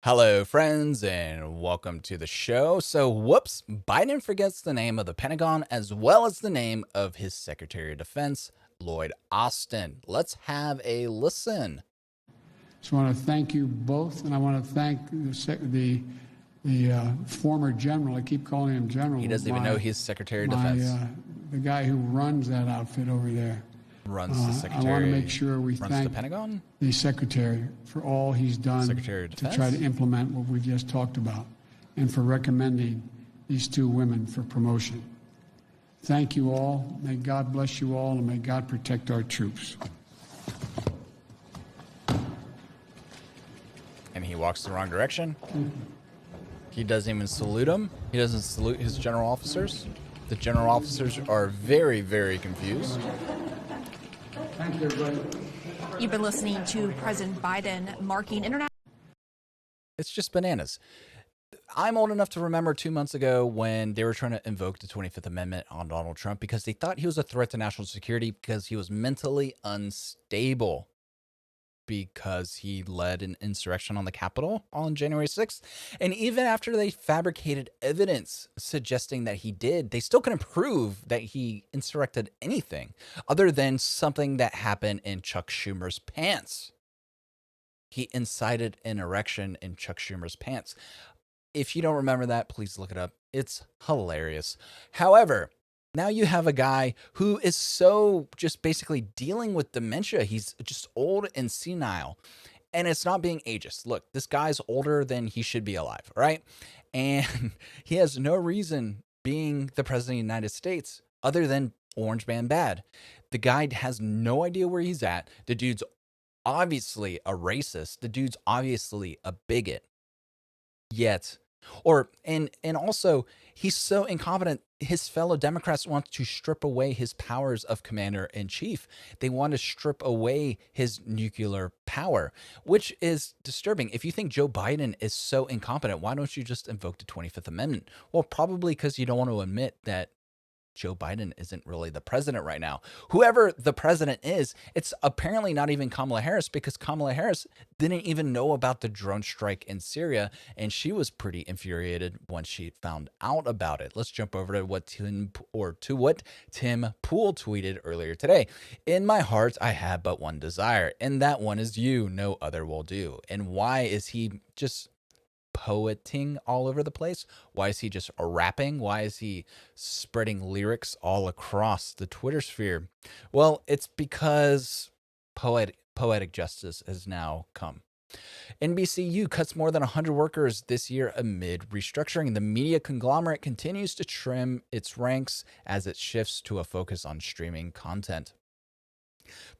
Hello, friends, and welcome to the show. So, whoops, Biden forgets the name of the Pentagon as well as the name of his Secretary of Defense, Lloyd Austin. Let's have a listen. So I want to thank you both, and I want to thank the former general. I keep calling him general. He doesn't even know he's Secretary of Defense. The guy who runs that outfit over there. Runs the Secretary. I want to make sure we runs thank the Pentagon? the Secretary for all he's done Secretary of to Defense? try to implement what we just talked about, and for recommending these two women for promotion. Thank you all. May God bless you all, and may God protect our troops. And he walks the wrong direction. He doesn't even salute him. He doesn't salute his general officers. The general officers are very, very confused. Thank you, everybody. You've been listening to President Biden marking international. It's just bananas. I'm old enough to remember 2 months ago when they were trying to invoke the 25th Amendment on Donald Trump because they thought he was a threat to national security because he was mentally unstable because he led an insurrection on the Capitol on January 6th. And even after they fabricated evidence suggesting that he did, they still couldn't prove that he insurrected anything other than something that happened in Chuck Schumer's pants. He incited an erection in Chuck Schumer's pants. If you don't remember that, please look it up. It's hilarious. However, now you have a guy who is so just basically dealing with dementia. He's just old and senile. And it's not being ageist. Look, this guy's older than he should be alive, right? And he has no reason being the president of the United States other than orange man bad. The guy has no idea where he's at. The dude's obviously a racist. The dude's obviously a bigot. Yet, and also he's so incompetent. His fellow Democrats want to strip away his powers of commander in chief. They want to strip away his nuclear power, which is disturbing. If you think Joe Biden is so incompetent, why don't you just invoke the 25th Amendment? Well, probably because you don't want to admit that Joe Biden isn't really the president right now. Whoever the president is, it's apparently not even Kamala Harris because Kamala Harris didn't even know about the drone strike in Syria, and she was pretty infuriated when she found out about it. Let's jump over to what Tim Pool tweeted earlier today. In my heart, I have but one desire, and that one is you. No other will do. And why is he just poeting all over the place? Why is he just rapping? Why is he spreading lyrics all across the Twitter sphere? Well, it's because poetic justice has now come. NBCU cuts more than 100 workers this year amid restructuring. The media conglomerate continues to trim its ranks as it shifts to a focus on streaming content.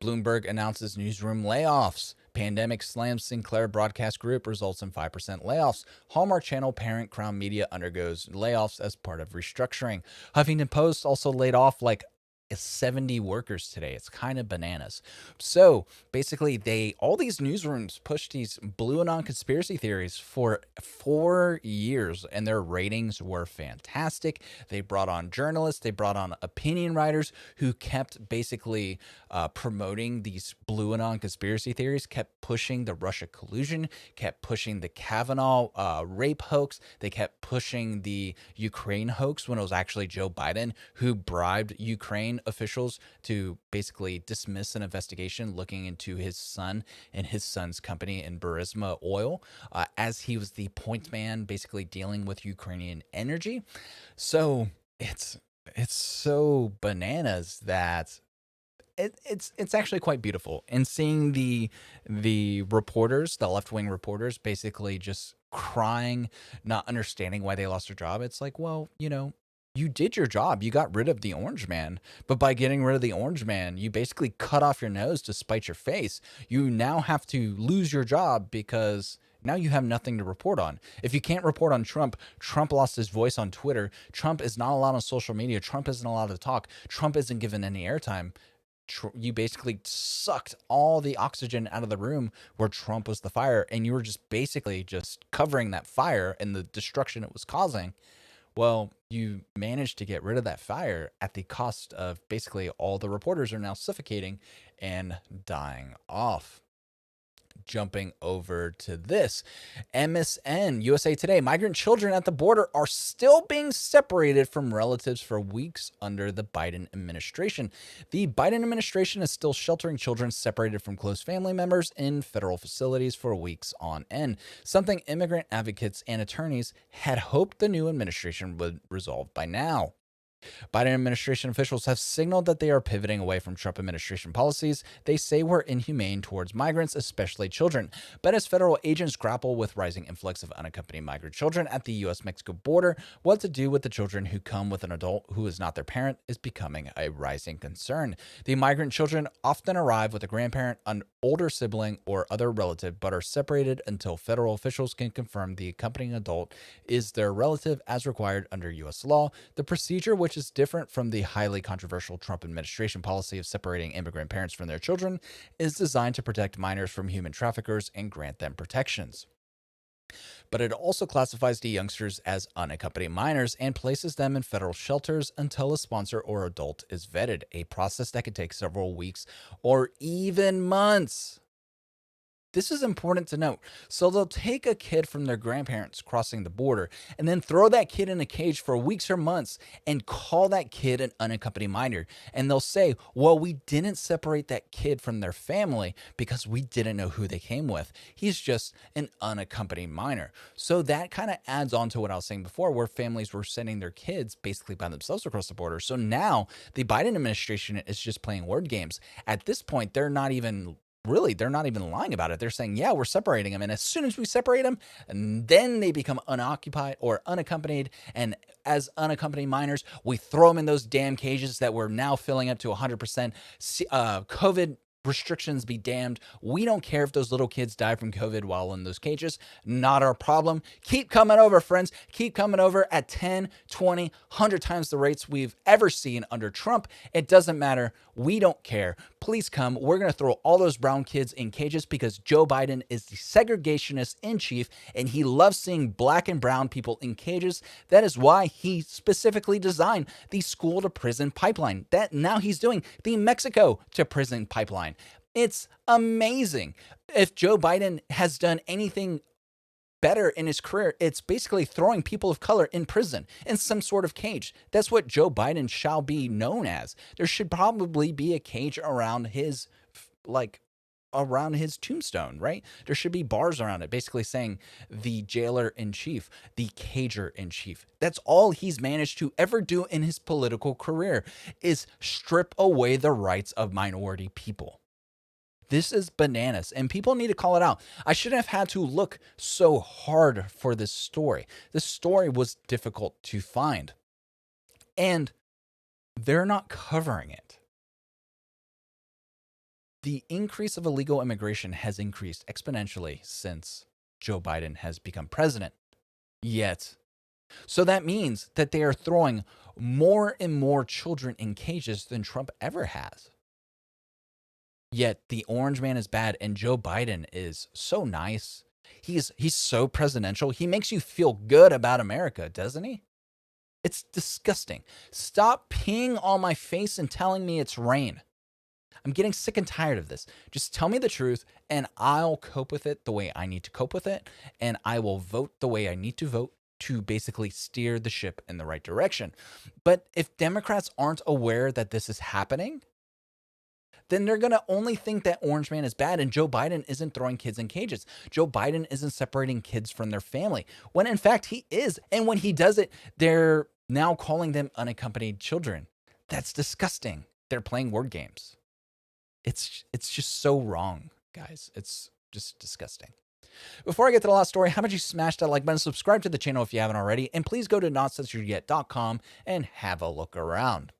Bloomberg announces newsroom layoffs. Pandemic slams Sinclair Broadcast Group, results in 5% layoffs. Hallmark Channel parent Crown Media undergoes layoffs as part of restructuring. Huffington Post also laid off like 70 workers today. It's kind of bananas. So basically, all these newsrooms pushed these blue anon conspiracy theories for 4 years, and their ratings were fantastic. They brought on journalists, they brought on opinion writers who kept basically promoting these blue anon conspiracy theories, kept pushing the Russia collusion, kept pushing the Kavanaugh rape hoax. They kept pushing the Ukraine hoax when it was actually Joe Biden who bribed Ukraine officials to basically dismiss an investigation looking into his son and his son's company in Burisma Oil, as he was the point man basically dealing with Ukrainian energy. So it's so bananas that it's actually quite beautiful. And seeing the reporters, the left-wing reporters, basically just crying, not understanding why they lost their job. It's like, well, you did your job. You got rid of the orange man. But by getting rid of the orange man, you basically cut off your nose to spite your face. You now have to lose your job because now you have nothing to report on. If you can't report on Trump lost his voice on Twitter. Trump is not allowed on social media. Trump isn't allowed to talk. Trump isn't given any airtime. You basically sucked all the oxygen out of the room where Trump was the fire, and you were just basically just covering that fire and the destruction it was causing. Well, you managed to get rid of that fire at the cost of basically all the reporters are now suffocating and dying off. jumping over to this. MSN, USA Today, migrant children at the border are still being separated from relatives for weeks under the Biden administration. The Biden administration is still sheltering children separated from close family members in federal facilities for weeks on end, something immigrant advocates and attorneys had hoped the new administration would resolve by now. Biden administration officials have signaled that they are pivoting away from Trump administration policies they say were inhumane towards migrants, especially children. But as federal agents grapple with rising influx of unaccompanied migrant children at the U.S.-Mexico border, what to do with the children who come with an adult who is not their parent is becoming a rising concern. The migrant children often arrive with a grandparent, an older sibling, or other relative, but are separated until federal officials can confirm the accompanying adult is their relative as required under U.S. law. The procedure, which is different from the highly controversial Trump administration policy of separating immigrant parents from their children, is designed to protect minors from human traffickers and grant them protections. But it also classifies the youngsters as unaccompanied minors and places them in federal shelters until a sponsor or adult is vetted, a process that could take several weeks or even months. This is important to note. So they'll take a kid from their grandparents crossing the border and then throw that kid in a cage for weeks or months and call that kid an unaccompanied minor. And they'll say, well, we didn't separate that kid from their family because we didn't know who they came with. He's just an unaccompanied minor. So that kind of adds on to what I was saying before, where families were sending their kids basically by themselves across the border. So now the Biden administration is just playing word games. At this point, they're not even lying about it. They're saying, yeah, we're separating them. And as soon as we separate them, and then they become unoccupied or unaccompanied. And as unaccompanied minors, we throw them in those damn cages that we're now filling up to 100%. COVID restrictions be damned. We don't care if those little kids die from COVID while in those cages. Not our problem. Keep coming over, friends. Keep coming over at 10, 20, 100 times the rates we've ever seen under Trump. It doesn't matter. We don't care. Please come. We're going to throw all those brown kids in cages because Joe Biden is the segregationist in chief and he loves seeing black and brown people in cages. That is why he specifically designed the school to prison pipeline that now he's doing the Mexico to prison pipeline. It's amazing. If Joe Biden has done anything better in his career, it's basically throwing people of color in prison in some sort of cage. That's what Joe Biden shall be known as. There should probably be a cage around his tombstone, right? There should be bars around it, basically saying the jailer in chief, the cager in chief. That's all he's managed to ever do in his political career, is strip away the rights of minority people. This is bananas, and people need to call it out. I shouldn't have had to look so hard for this story. This story was difficult to find, and they're not covering it. The increase of illegal immigration has increased exponentially since Joe Biden has become president. Yet, so that means that they are throwing more and more children in cages than Trump ever has. Yet the orange man is bad and Joe Biden is so nice. He's so presidential. He makes you feel good about America, doesn't he? It's disgusting. Stop peeing on my face and telling me it's rain. I'm getting sick and tired of this. Just tell me the truth and I'll cope with it the way I need to cope with it. And I will vote the way I need to vote to basically steer the ship in the right direction. But if Democrats aren't aware that this is happening, then they're going to only think that orange man is bad and Joe Biden isn't throwing kids in cages. Joe Biden isn't separating kids from their family, when in fact he is. And when he does it, they're now calling them unaccompanied children. That's disgusting. They're playing word games. It's just so wrong, guys. It's just disgusting. Before I get to the last story, how about you smash that like button, subscribe to the channel if you haven't already, and please go to notcensoredyet.com and have a look around.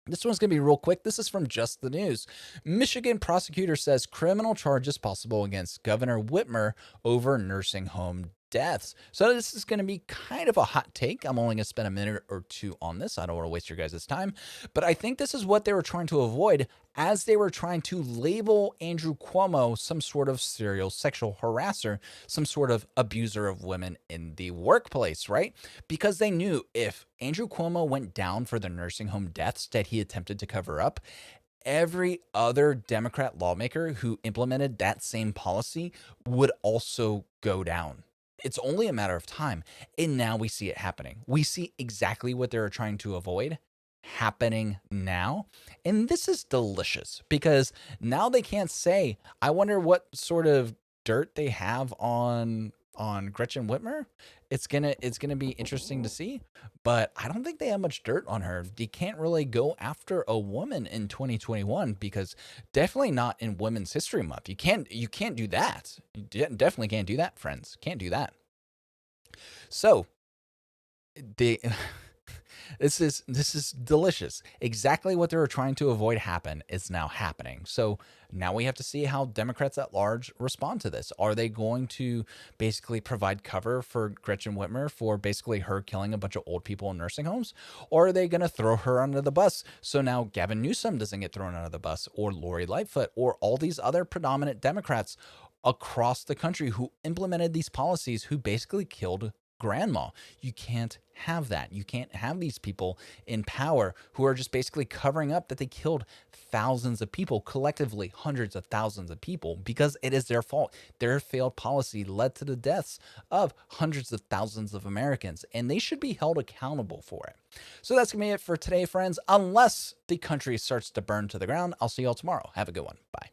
This one's going to be real quick. This is from Just the News. Michigan prosecutor says criminal charges possible against Governor Whitmer over nursing home deaths. So this is going to be kind of a hot take. I'm only going to spend a minute or two on this. I don't want to waste your guys' time. But I think this is what they were trying to avoid as they were trying to label Andrew Cuomo some sort of serial sexual harasser, some sort of abuser of women in the workplace, right? Because they knew if Andrew Cuomo went down for the nursing home deaths that he attempted to cover up, every other Democrat lawmaker who implemented that same policy would also go down. It's only a matter of time. And now we see it happening. We see exactly what they were trying to avoid happening now. And this is delicious because now they can't say, I wonder what sort of dirt they have on Gretchen Whitmer. It's gonna be interesting to see, but I don't think they have much dirt on her. They can't really go after a woman in 2021 because definitely not in Women's History Month. You can't do that. You definitely can't do that, friends. Can't do that. So they this is delicious. Exactly what they were trying to avoid happen is now happening. So now we have to see how Democrats at large respond to this. Are they going to basically provide cover for Gretchen Whitmer for basically her killing a bunch of old people in nursing homes? Or are they going to throw her under the bus so now Gavin Newsom doesn't get thrown under the bus, or Lori Lightfoot, or all these other predominant Democrats across the country who implemented these policies who basically killed grandma? You can't have that. You can't have these people in power who are just basically covering up that they killed thousands of people, collectively hundreds of thousands of people, because it is their fault. Their failed policy led to the deaths of hundreds of thousands of Americans, and they should be held accountable for it. So that's gonna be it for today, friends. Unless the country starts to burn to the ground, I'll see you all tomorrow. Have a good one. Bye.